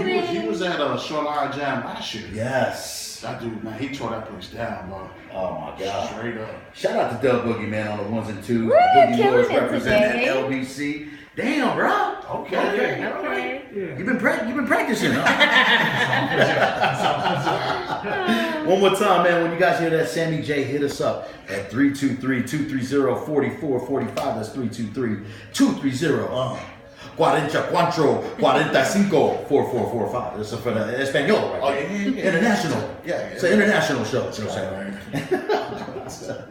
He was at Shoreline Jam last year. Yes. That dude, man, he tore that place down, bro. Oh my God. Straight up. Shout out to Doug Boogie, man, on the ones and twos. Woo, Boogie killing Boys it representing today. LBC. Damn, bro. Okay. Okay. Yeah. You've been practicing, huh? One more time, man. When you guys hear that, Sammy J, hit us up at 323-230-4445. That's 323-230 4445. This is for the Espanol, right? Oh, yeah. International. Yeah. It's an international show. You know what I'm saying?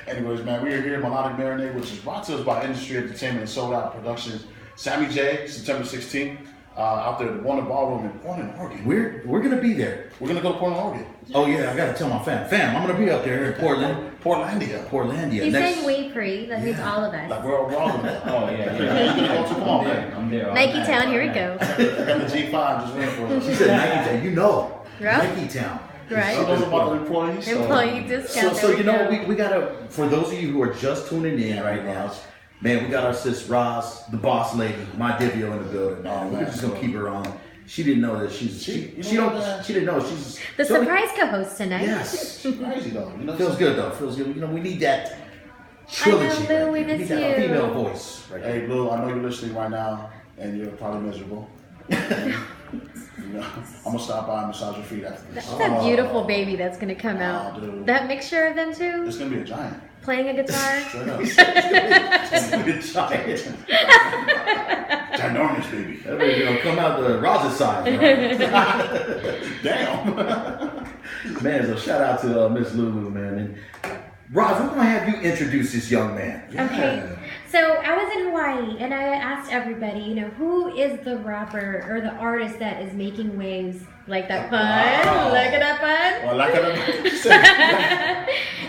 Anyways, man, we are here at Melodic Marinade, which is brought to us by Industry Entertainment and Sold Out Productions. Sammy J, September 16th, out there at the Wonder Ballroom in Portland, Oregon. We're gonna be there. We're gonna go to Portland, Oregon. Oh yeah, I gotta tell my fam, I'm gonna be up there in Portland. Portlandia. He's saying we pre. That means all of us. Like we're all gonna Oh, yeah. Come on, man. I'm there. Nike Town, here we go. I got the G5 just waiting for us. She said Nike Town, you know. Right. Nike Town. She Right? knows about the employees. so- Employee discount. So there you know go. what, we gotta, for those of you who are just tuning in right now, man, we got our sis Roz, the boss lady, my Divio in the building, man. Oh, We're man. just gonna keep her on. She didn't know that she didn't know she's The so surprise co-host tonight. Yes. Crazy though. You know, Feels good though. Feels good. You know, we need that trilogy. I know, Lou, right we there. miss need that you. female voice. Right there. Hey, Lou, I know you're listening right now, and you're probably miserable. You know, I'm gonna stop by and massage your feet after this. That's a beautiful baby that's gonna come out. dude. That mixture of them two, It's gonna be a giant. playing a guitar. Straight up. It's gonna be a giant. Ginormous baby. That baby gonna come out the Roz's size. Right? Damn. Man, so shout out to Miss Lulu, man. And Roz, we're gonna have you introduce this young man. Okay. So I was in Hawaii and I asked everybody, who is the rapper or the artist that is making waves like that pun? Wow. Look at that pun. Well, like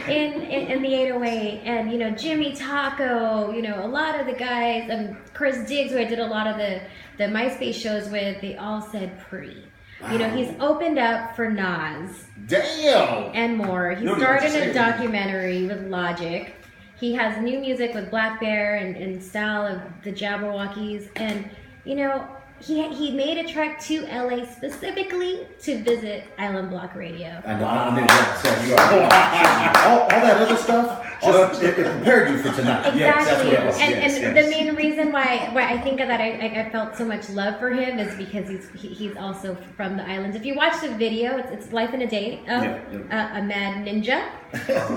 in the 808 and Jimmy Taco, a lot of the guys, Chris Diggs, who I did a lot of the MySpace shows with, they all said pre. He's opened up for Nas Damn. and more. He You don't even have to started say a documentary with Logic. He has new music with Black Bear and style of the Jabberwockies, and he made a trek to LA specifically to visit Island Block Radio. I know. I knew that. So you are all that other stuff. Just it prepared you for tonight. Exactly, Yes, that's what it was. and Yes, the main reason why I think that I felt so much love for him is because he's also from the islands. If you watch the video, it's Life in a Day of a mad ninja.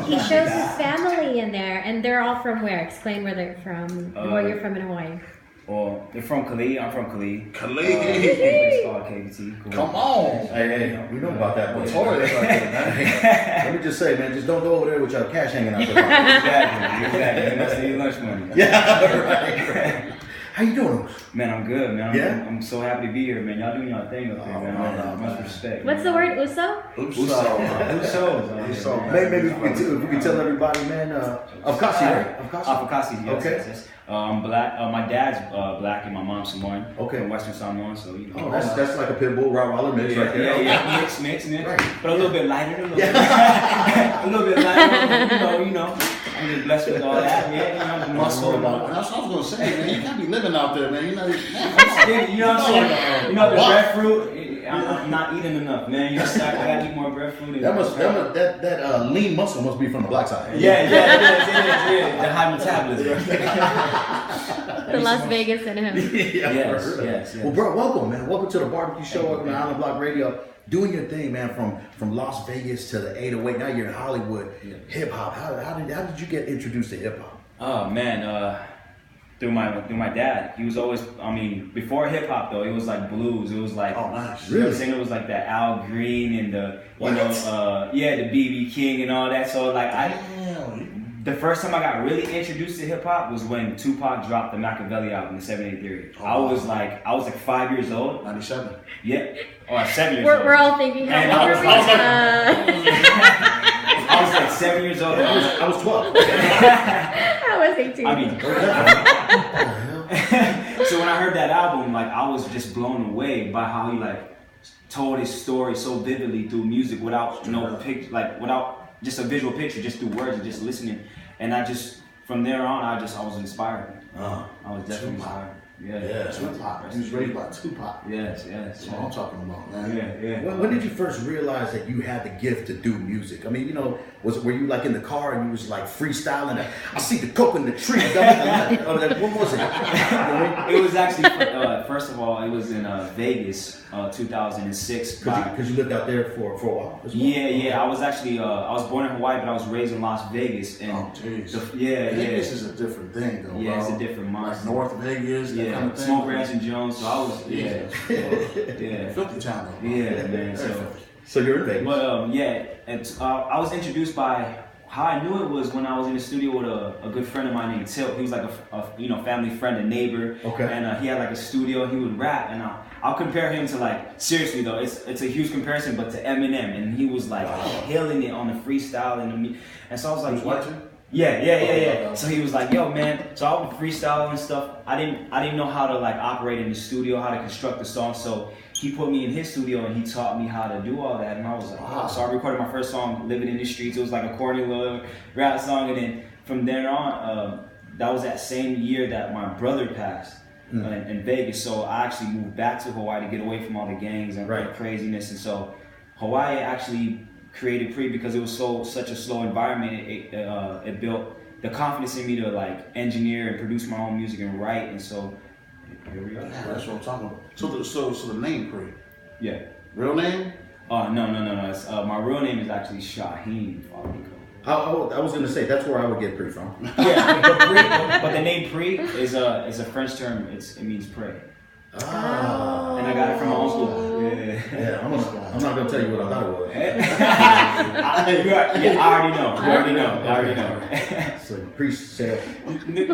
He shows his family in there, and they're all from where? Explain where they're from. Where you're from in Hawaii. Well, they're from Kali. I'm from Kali. Kali. Called KBT. Cool. Come on. Hey, we know about that. Boy. Notorious right there, man. Let me just say, man, just don't go over there with your cash hanging out there. Exactly. You must need lunch money. Yeah, right. How you doing? Man, I'm good, man. Yeah? I'm so happy to be here, man. Y'all doing y'all thing up there, man. man. Much respect. What's the word? Uso? Uso. Uso. Maybe if we can tell everybody, man, of Kasi, right? Of Kasi. Afakasi, yes, Okay. yes. I'm black. My dad's black and my mom's Samoan. Okay. From Western Samoa, so Oh, that's like a pit bull Rottweiler mix right there. Yeah, mix. Right. But a little bit lighter, a little bit lighter, you know. I'm just blessed with all that, the muscle. That's what I was gonna say, man. You can't be living out there, man. You know what I'm saying? You know the breadfruit. I'm not eating enough, man. I gotta eat more breadfruit. That lean muscle must be from the black side. Yeah, it is. The high metabolism. The Las Vegas in him. Yes. Well, bro, welcome, man. Welcome to the barbecue show on Island Block Radio. Doing your thing, man, from Las Vegas to the 808. Now you're in Hollywood. Hip hop. How did you get introduced to hip hop? Oh man, through my dad. He was always, before hip hop though, it was like blues. It was like, Oh, nice. You know what I'm saying? It was like that Al Green and the the BB King and all that. So like the first time I got really introduced to hip hop was when Tupac dropped the Machiavelli album, the 7 8 Theory. I was like 5 years old. 97. Yeah. Or 7 years old. We're all thinking, how And old I are was we? I was like 7 years old. I was 12. I was 18. So when I heard that album, like I was just blown away by how he like told his story so vividly through music without without just a visual picture, just through words and just listening. And I just from there on, I was inspired. I was definitely inspired. Yeah. Tupac. He was raised by Tupac. Yes. That's what I'm talking about, man. Yeah. When did you first realize that you had the gift to do music? I mean, you know, were you like in the car and you was like freestyling? I see the coke in the tree. What was it? It was actually first of all, it was in Vegas, 2006. Because you lived out there for a while. As well. Yeah. I was actually I was born in Hawaii, but I was raised in Las Vegas. And Oh, jeez. Vegas is a different thing, though. Yeah, bro. it's a different Like monster. North Vegas, that kind of thing. Smoke Ranch and Jones. So I was yeah. Filthy town, though. Bro. Yeah, man. Very filthy. So you're in Vegas. But and I was introduced by how I knew it was when I was in the studio with a good friend of mine named Tilt. He was like a family friend, a neighbor. Okay. And he had like a studio. He would rap, and I'll compare him to like seriously though. It's a huge comparison, but to Eminem, and he was like killing it on the freestyle and so I was like, He was white too? Yeah. So he was like, yo, man. So I would freestyle and stuff. I didn't know how to like operate in the studio, how to construct the song. So he put me in his studio and he taught me how to do all that. And I was like, wow. So I recorded my first song, Living in the Streets. It was like a corny little rap song. And then from then on, that was that same year that my brother passed in Vegas. So I actually moved back to Hawaii to get away from all the gangs and the craziness. And so Hawaii actually created Pre because it was such a slow environment. It built the confidence in me to like engineer and produce my own music and write, and so here we are. Yeah, that's what I'm talking about. So the name Pre. Yeah. Real name? No. It's, my real name is actually Shaheen Falico. I was going to say that's where I would get Pre from. Yeah, but the name Pre is a French term. It means pray. Ah. And I got it from my uncle. Yeah, I'm not gonna tell you what I thought it was. I already know. So the priest said, You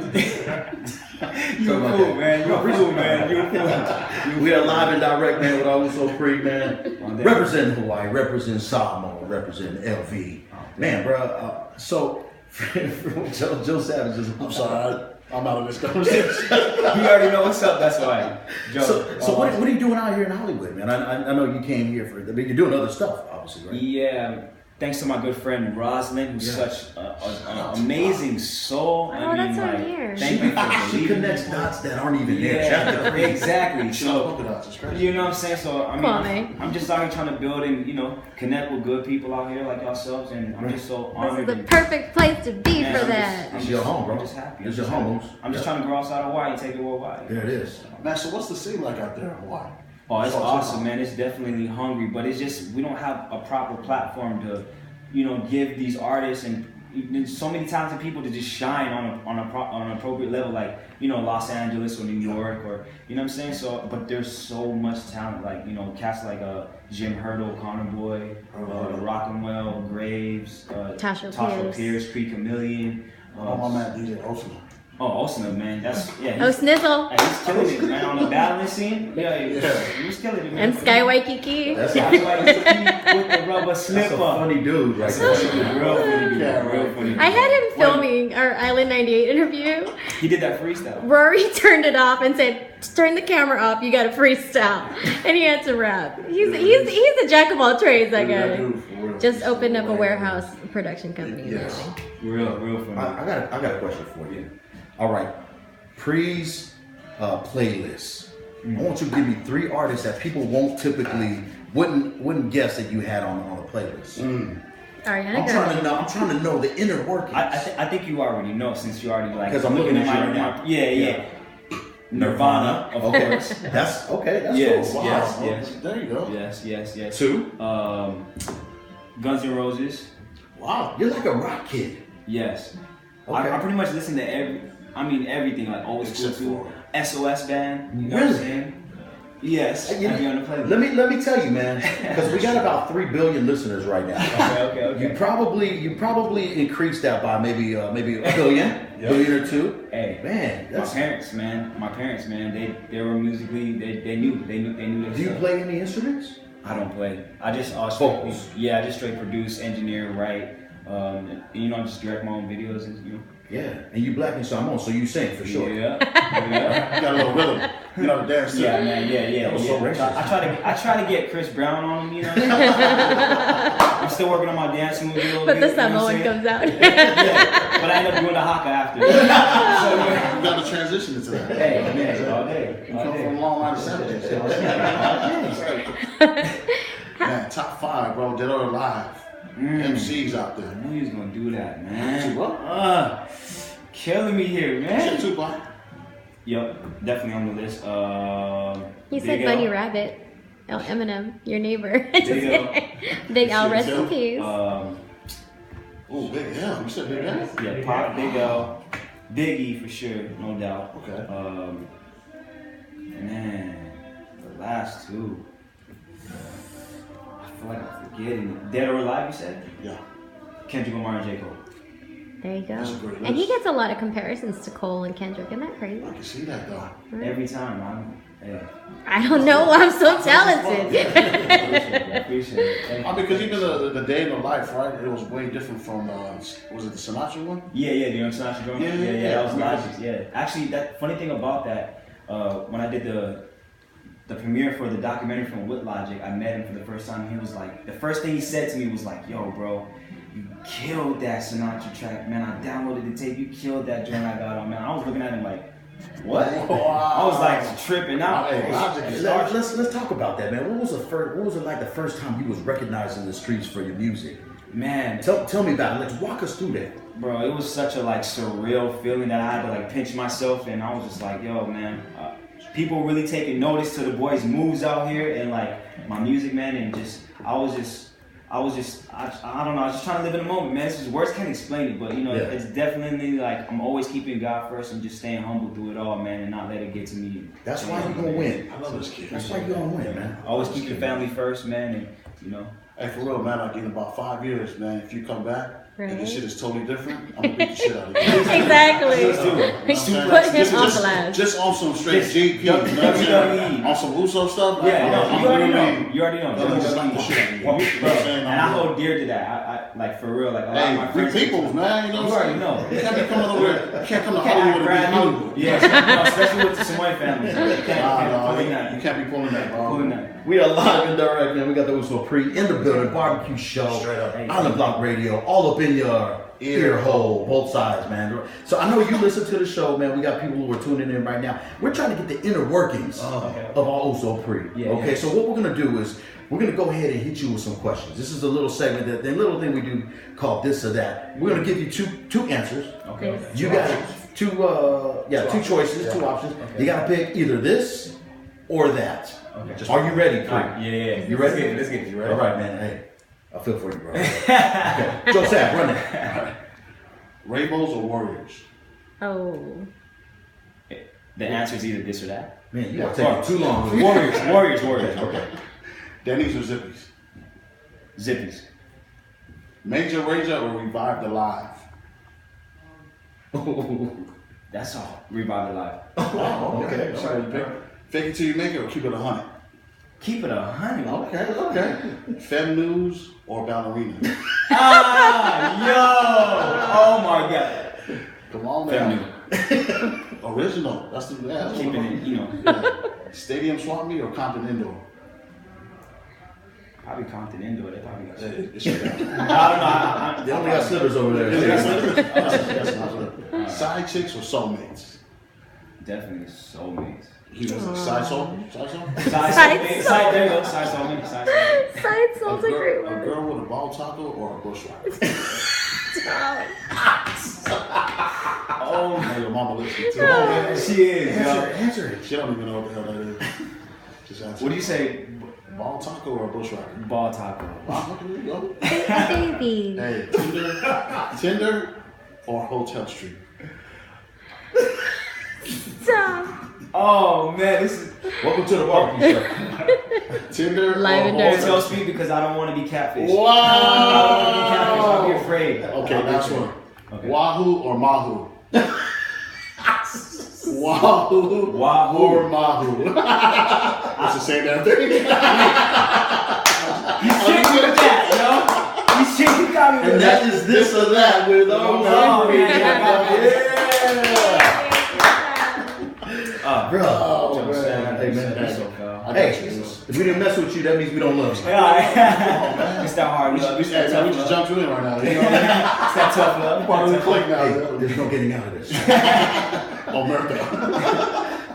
cool, man. You "We are live and direct, man, with Also Pre, man. Represent Hawaii, represent Samoa, represent LV, man, bro. So Joe Savage is. I'm sorry. I'm out of this conversation. You already know what's up. That's why. Joe. So what are you doing out here in Hollywood, man? I know you came here but you're doing other stuff, obviously, right? Yeah. Thanks to my good friend Roslyn, who's such an amazing soul. Oh, that's so weird. Thank you for She believing connects me. dots that aren't even there. Yeah, exactly. So Polka dots, it's crazy. you know what I'm saying? So I mean, Kwame. I'm just out here trying to build and connect with good people out here like yourselves, and I'm just so This honored. is the and- perfect place to be Man, for I'm that. It's your home, bro. I'm just happy. It's your home. I'm just trying to grow outside of Hawaii and take it worldwide. There it is. Man, so what's the scene like out there in Hawaii? Oh, it's Oh, awesome, man. It's definitely hungry, but it's just we don't have a proper platform to, give these artists and so many talented people to just shine on an appropriate level, like Los Angeles or New York or you know what I'm saying. So, but there's so much talent, like cats like Jim Hurdle, Connor Boy, Rockenwell, Graves, Tasha Pierce, Creek Chameleon. Oh, my man, DJ Osuna. Oh, Osuna, man, that's Oh, Snizzle. He's killing it, man, on the battling scene. Yeah, he was killing it, man. And Sky Waikiki. That's That's why he's with the rubber That's a slipper. funny dude right there. Real funny dude, Yeah, real right. funny dude. I had him filming our Island 98 interview. He did that freestyle. Rory turned it off and said, "Turn the camera off. You got to freestyle." And he had to rap. He's a jack of all trades, that That guy. dude, for real. Just opened up a warehouse production company. and Yes. everything. Real funny. I got a question for you. All right, Pre's playlist. I want you to give me 3 artists that people wouldn't guess that you had on a playlist. Ariana I'm Grande. trying to know the inner workings. I think you already know since you already like. 'Cause I'm looking at you right now. Yeah. Nirvana, of Okay. course. That's okay. That's Yes, cool. Wow. yes. There you go. Yes. 2. Guns N' Roses. Wow. You're like a rock kid. Yes. Okay. I pretty much listen to everything, like old school Except too. for- SOS band. You know what I'm Really? saying? Yes. You- I'll be on the playlist. Let me tell you, man, because we got about 3 billion listeners right now. Okay. You probably increased that by maybe a billion, billion or 2. Hey, Man, my that's. parents, man, they were musically, they knew their Do you stuff. play any instruments? I don't play. I just Vocals. I just straight produce, engineer, write, just direct my own videos and Yeah, and you black and Samoan, so you sing for sure. Yeah. Got a little rhythm. You know the dance too. Yeah, man. Yeah. That was so racist. I try to get Chris Brown on him. You know. I'm still working on my dance move. But the Samoan comes out. Yeah, but I end up doing the haka after. So, You got to transition into that. hey, all day. You come from a long line of savages. You know what I'm saying? Man, top 5, bro. Dead or alive. MCs out I there. knew he was gonna do that, man. You what? Killing me here, man. Shit, Tupac. Yep, definitely on the list. He said Big Bunny L. Rabbit. Oh, Eminem, your neighbor. Big L. Big L, rest Big in L. peace. Oh, Big L. You said Big L? Yeah, Pop, Big L, Biggie for sure, no doubt. Okay. Man, the last two. I feel like I'm forgetting. Dead or Alive, you said? Yeah. Kendrick Lamar and J. Cole. There you go. That's a great And he list. gets a lot of comparisons to Cole and Kendrick. Isn't that crazy? I can see that, though. Every time, I don't know. I'm so talented. Appreciate it. Thank I you. mean, because even the day in the life, right? It was way different from, was it the Sinatra one? Yeah, the Young Sinatra joint. Yeah, That was yeah. Logic. Yeah, actually, that funny thing about that, when I did the premiere for the documentary from With Logic, I met him for the first time. He was like, the first thing he said to me was like, "Yo, bro, you killed that Sinatra track, man. I downloaded the tape. You killed that joint I got on, man." I was looking at him like, what? I was like tripping out. Hey, Logic is Let's talk about that, man. What was it like the first time you was recognized in the streets for your music? Man, Tell me about it. Let's walk us through that. bro, it was such a like surreal feeling that I had to like pinch myself, and I was just like, yo, man, people really taking notice to the boys' moves out here and like my music, man, and I don't know, I was just trying to live in the moment, man. It's just, words can't explain it, but you know, Yeah. it's definitely like I'm always keeping God first and just staying humble through it all, man, and not let it get to me. That's why you're gonna win. I love this kid. That's why you're gonna win, man. Always keep your family first, man, and you know. Hey, for real, man, like in about 5 years, man, if you come back and Right. this shit is totally different, I'm gonna beat the shit out of you. Exactly. Let's do it. You know what I'm Put saying? him Just- on just- blast. Just on some straight Just GP, you know what I'm WWE. saying? On some Uso stuff. Yeah, no, I'm you already really- know. You already know. I'm just like the shit out of you. Well, You know bro, what I'm saying? and I hold dear to that. I like for real. Like a lot of my Hey, free friends. peoples, man. You know You what I'm already saying? know. You can't be coming over here. You can't come to You can't act Hollywood and brand be new. Hollywood. Yeah, no, especially with the Samoan family. You can't pulling that. You can't be pulling that, bro. Pulling that. We are live and direct, man. We got the Uso Pre in the building, barbecue show, Straight up. on the block radio, all up in your ear hole, both sides, man. So I know you listen to the show, man. We got people who are tuning in right now. We're trying to get the inner workings Okay. of our Uso Pre. Yeah, Okay, yeah. so what we're gonna do is we're gonna go ahead and hit you with some questions. This is a little segment, the little thing we do called this or that. We're gonna give you two answers. Okay. You got two choices, two options. Okay. You gotta pick either this or that. Okay. Are you ready, Pre? Alright, yeah. You ready? Let's get it. You ready? All right, man. Hey, I feel for you, bro. Okay. Joseph, run it. Rainbows or Warriors? Oh. The answer is either this or that. Man, you are taking too long. Warriors. Okay. Denny's or Zippies? Zippies. Major Rager or Revived Alive? That's all. Revive the life. Oh, okay. So you pick Fake It Till You Make It or Keep It 100? Keep it 100. Okay. Fem News or Ballerina? Yo! Oh my God. Come on, Fem man. Original. That's the that's Keeping it, you know. Yeah. Stadium Swap Meet or Compton Indoor? Probably Compton Indoor. They probably got. It's your guy. I don't know. They only got slippers over there. That's not good. Side chicks or soulmates? Definitely soulmates. He was a side soul? Side soul? Side soulmate. Side, there you go. Side soulmate. Side soulmate. Side soul's a great A word. girl with a ball taco or a bushwhacker? Oh, Hey, your mama listening too. she is. Yo. Answer it. She don't even know what the hell that is. Just answer. What do you say? Ball taco or a bushwhacker? Ball taco. Wow, there you go. Baby. Hey, Tinder or Hotel Street? Stop. Oh man, this is Welcome to the barbecue show. Tinder Live or and dirty. Hotel Street because I don't want to be catfish. Wow. I don't want to be catfish. I'll be afraid. Okay, last one. Okay. Wahoo or Mahu? Wahoo Wahoo. or Mahu? It's the same damn thing. You shit me with that, yo. You shit me got me with And that. that is this or that with all Oh, the yeah. Bro. Oh, man. Hey, man. Hey, So, Hey, if we didn't mess with you, that means we don't love you. yeah, it's that hard. We we just that just tough love. jumped in right now. You know what I mean? It's that tough love. Part of the click now. Hey, there's no getting out of this. Omerta.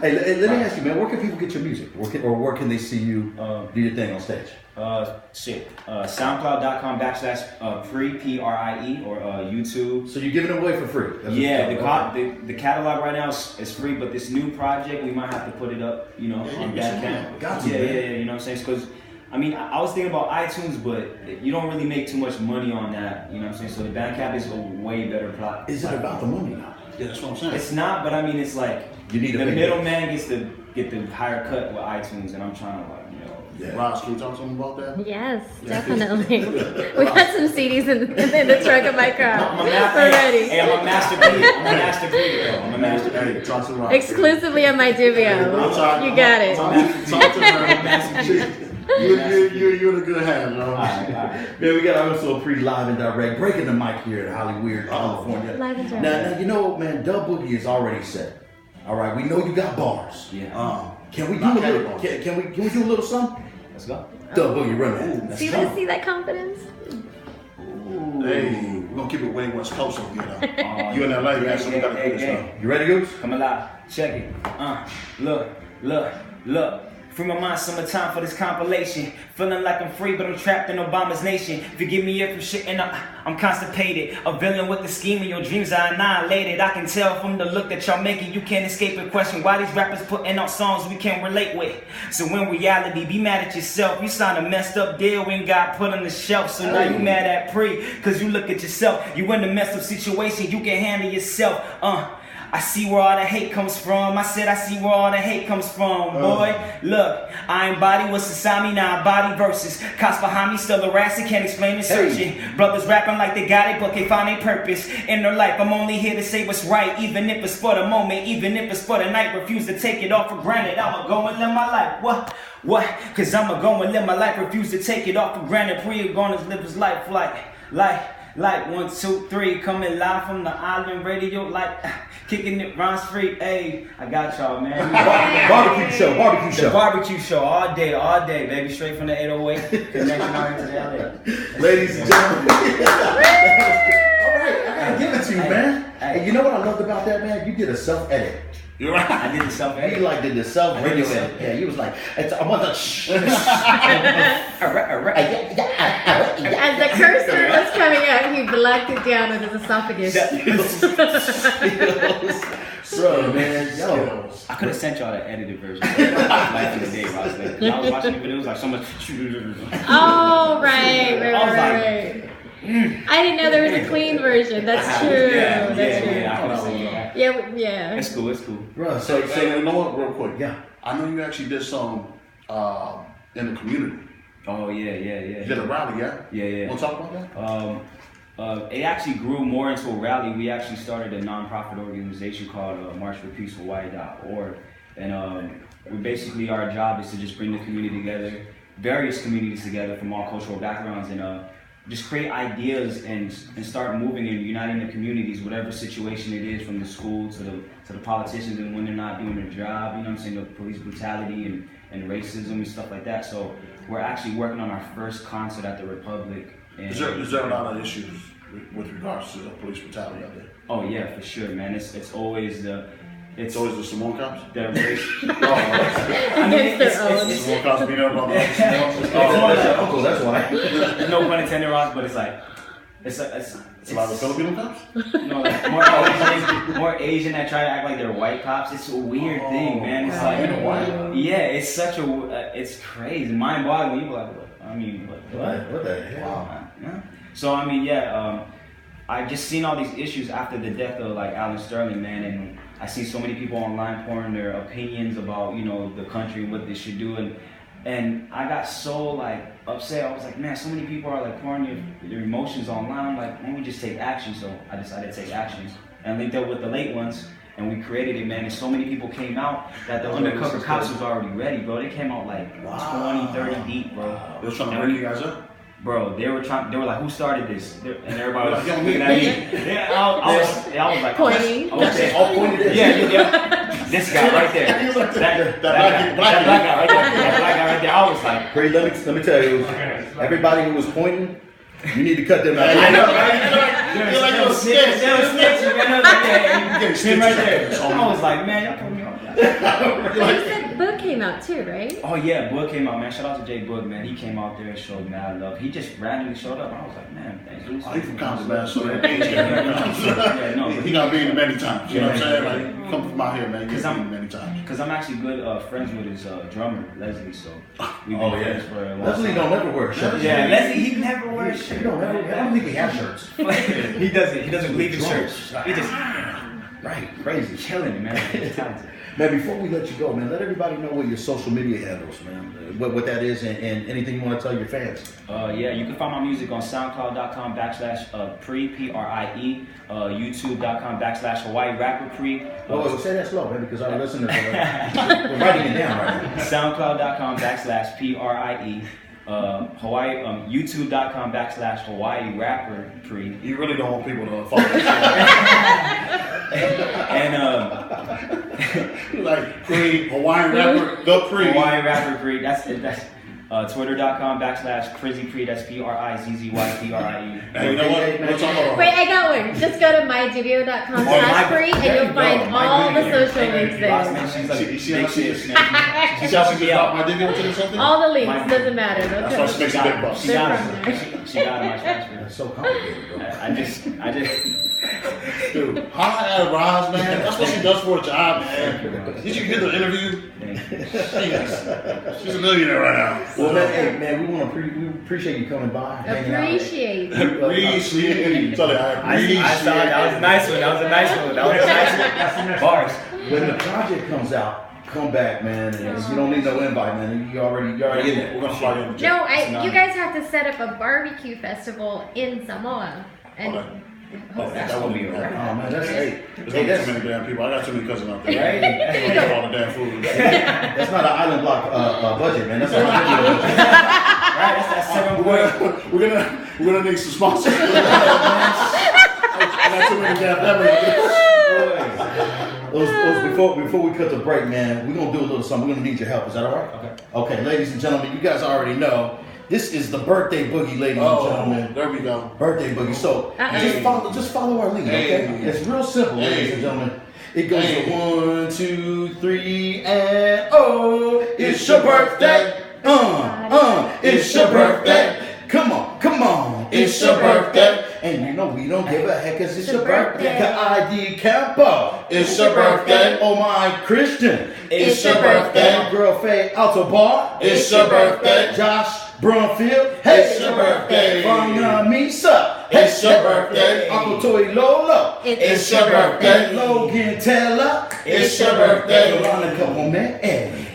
Hey, let me ask you, man, where can people get your music? Where can they see you do your thing on stage? SoundCloud.com/Prie, P-R-I-E, or YouTube. So you're giving it away for free? That's Yeah, what- the catalog right now is free, but this new project, we might have to put it up, you know, on Bandcamp. Got to, yeah, man. yeah, you know what I'm saying? Because, I mean, I was thinking about iTunes, but you don't really make too much money on that, you know what I'm saying? So the Bandcamp is a way better plot. Is it about the money now? Yeah, that's what I'm saying. It's not, but I mean, it's like, You need to the pay middleman gets to get the higher cut with iTunes, and I'm trying to, like, you know. Yeah. Ross, can you talk to him about that? Yes, definitely. We got some CDs in the trunk of my car. We're ready. Hey, I'm a master creator. I'm a master creator. I'm a master Hey, creator. talk to Ross. Exclusively on my Divio. Talk- You got it. Talk to her. You're in a good hand, bro. All right. Man, we got also Prie live and direct, breaking the mic here in Hollywood, California. Live and direct. Now, you know, man, Dub Boogie is already set. All right, we know you got bars. Yeah. Can we do Not a little? bars. Can we do a little something? Let's go. Dub Boogie, run that. See that confidence? Hey, we're gonna keep it way West Coast over here now. Oh, You in LA, man, so we gotta hey, do this hey. now. You ready, Goose? Come alive. Check it. Look. Free my mind, summertime for this compilation. Feeling like I'm free, but I'm trapped in Obama's nation. Forgive me if I'm shitting up, I'm constipated. A villain with the scheme of your dreams are annihilated. I can tell from the look that y'all making, you can't escape a question. Why these rappers putting out songs we can't relate with? So in reality, be mad at yourself. You signed a messed up deal and got put on the shelf. So now you mad at Prie, cause you look at yourself. You in a messed up situation, you can handle yourself. I see where all the hate comes from. I said I see where all the hate comes from. Boy, look, I embody what's inside me, now I body verses. Cops behind me still harassing, can't explain the searching. Brothers rapping like they got it, but can't find their purpose in their life. I'm only here to say what's right, even if it's for the moment, even if it's for the night. Refuse to take it all for granted. I'ma go and live my life. What? Cause I'ma go and live my life. Refuse to take it off for granted. Prie gonna live his life like 1, 2, 3, coming live from the island radio, like kicking it rhymes free. Hey, I got y'all, man. Barbecue show. The barbecue show all day, baby. Straight from the 808 connection out into LA. Ladies and gentlemen. All right, I gotta give it to you, man. Hey, you know what I loved about that, man? You did a self-edit. You're right. I did the self You edit. like did the self-radio edit. Yeah, you was like, I want the shh. As the cursor was coming out, he blacked it down with his esophagus. Bro, man, yo. I could have sent y'all the edited version. Life in the day, Ross. I was watching the video, it was like so much. Oh, right. I was like, I didn't know there was a clean version. That's true. Yeah, That's true. I could've sent y'all that. Yeah. It's cool. Bro, So, so you know what, real quick? yeah. I know you actually did some in the community. Oh yeah. You did a rally, yeah? Yeah. Want to talk about that? It actually grew more into a rally. We actually started a nonprofit organization called MarchForPeaceForHawaii.org, and we basically, our job is to just bring the community together, various communities together from all cultural backgrounds, and just create ideas and start moving and uniting the communities, whatever situation it is, from the school to the politicians and when they're not doing their job. You know what I'm saying? The police brutality and racism and stuff like that. So we're actually working on our first concert at the Republic. And Is there a lot of issues with regards to the police brutality out there? oh yeah, for sure, man. It's always the It's always the Simone cops? the race. Oh, Against their own. the Simone cops beat up on the other Simones. That's your uncle, that's why. No pun intended, Ross, but it's like it's a lot of Filipino cops? No, like more Asian that try to act like they're white cops. It's a weird thing, man. It's like, You know why? yeah, it's such a, it's crazy, mind-boggling. You be like, what? I mean, what? What the hell? Yeah. So I mean, yeah, I just seen all these issues after the death of like Alan Sterling, man, and I see so many people online pouring their opinions about, you know, the country and what they should do, and I got so like upset. I was like, man, so many people are like pouring their emotions online. I'm like, why don't we just take action? So I decided to take action and linked up with the late ones, and we created it, man. And so many people came out that the undercover cops was already ready, bro. They came out like 20, 30 deep, bro. They was trying to bring you guys up? Bro, they were like, who started this? And everybody was Like, looking at me. Yeah, I was like, Pointing. okay. All pointed at you. Yeah. This guy right there. He was like That that black guy right there. That black guy right there. I was like, Great, let me tell you, everybody who was pointing, you need to cut them out. I know, right? You're like a little snitch. They were snitching, man. I was like, yeah, getting him right stitches. there. I was like, man, y'all put me on. You said book came out too, right? Oh yeah, Boog came out, man. Shout out to Jay Boog, man. He came out there and showed mad love. He just randomly showed up. I was like, man, thanks, Lucy. Oh, he from Compton, man. So that Yeah, no, but he got beaten many times. You know what I'm saying? Yeah. Like, come from out here, man. He's beaten many times. Because I'm actually good friends with his drummer, Leslie, so we've been Oh, yeah. friends for a long Leslie time. don't ever wear shirts. Yeah, Leslie, he never wears He shirts. don't ever, I don't think he has shirts. He doesn't believe in shirts. He just Right, crazy. killing it, man. He's talented. Man, before we let you go, man, let everybody know what your social media handles, man. What that is and anything you want to tell your fans. Yeah, you can find my music on SoundCloud.com/Pre, P-R-I-E, YouTube.com/Hawaii Rapper Pre. Oh, say that slow, man, because our listeners are writing it down right now. SoundCloud.com/P-R-I-E. Hawaii, YouTube.com/Hawaii Rapper Pre. You really don't want people to follow this And shit. Like, Pre, Hawaiian rapper, the Pre. Hawaii Rapper Pre. That's Twitter.com/PrizzyPre. That's PRIZZYPRIE. Hey, you know what? We'll talk about Wait, I got one. Just go to myvideo.com/free and There you'll you find go. all the Video. social links Boss, there. man, she's like You see how big she shit, just- man. You see how she just brought my video to or something? All the links, My- doesn't matter. They'll That's tell why she you. makes a big bucks. She They're got from it. there. She got it much faster. That's so complicated, bro. I just. Dude, holla at Roz, man. That's what she does for a job, man. Did you get the interview? Jeez. She's a millionaire right now. Well, man, hey, man, we appreciate you coming by. hanging out. Appreciate it. Appreciate you. Tell you, I appreciate That was a nice one. That was a nice one. That was a nice one. Bars. When the project comes out, come back, man. And you don't need no invite, man. You already in there. We're gonna fly in. No, you guys have to set up a barbecue festival in Samoa. And Oh, that wouldn't be right. Oh man, that's There's only too many damn people. I got too many cousins out there. Right? They don't have all the damn food. that's not an island block budget, man. That's a $100 budget. Right? That's that 7 We're gonna need some sponsors. I got too many damn Before we cut the break, man, we're gonna do a little something. We're gonna need your help. Is that all right? Okay. Okay, ladies and gentlemen, you guys already know this is the birthday boogie, ladies and Oh, gentlemen. there we go. Birthday boogie. So just follow our lead, okay? Hey. It's real simple, ladies and gentlemen. It goes Hey. to 1, 2, 3, and oh, it's your birthday. It's your birthday. Come on, it's your birthday. And you know we don't give a heck 'cause it's your birthday. ID Campo, It's your birthday. Oh my Christian, It's your birthday. My girl Faye Altobar, It's your birthday. Josh Brumfield, hey, It's your birthday. Fanya Misa, It's your birthday. Uncle Toy Lolo, It's your birthday. Logan Taylor, It's your birthday. Veronica Momet,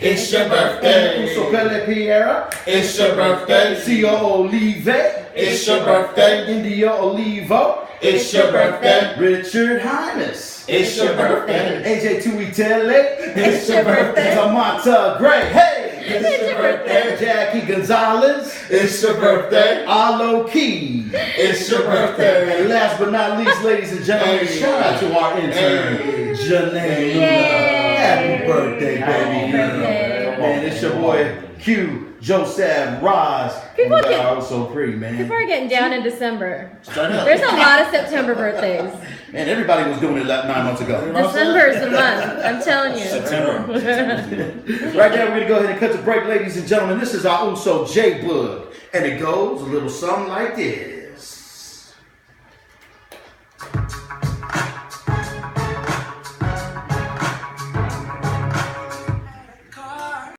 It's your birthday. Uso Pele Piera, It's your birthday. Cio Olive, It's your birthday. India Olivo, It's your birthday. Richard Highness, It's your birthday. AJ Tuitele, It's your birthday. Tamata Gray, hey, It's your birthday. Jackie Gonzalez, It's your birthday. Alo Key. It's your birthday. And last but not least, ladies and gentlemen, Hey. shout out to our intern, Hey. Janae Luna. Yay. Happy birthday, Happy baby. birthday. Man, it's your boy Q, Joseph, Roz. People and we get- are so pretty, man. People are getting down in December. Straight up. There's a lot of September birthdays. Man, everybody was doing it 9 months ago. December is the month. I'm telling you. September. Right now, we're going to go ahead and cut the break, ladies and gentlemen. This is our Uso J Bug, and it goes a little something like this.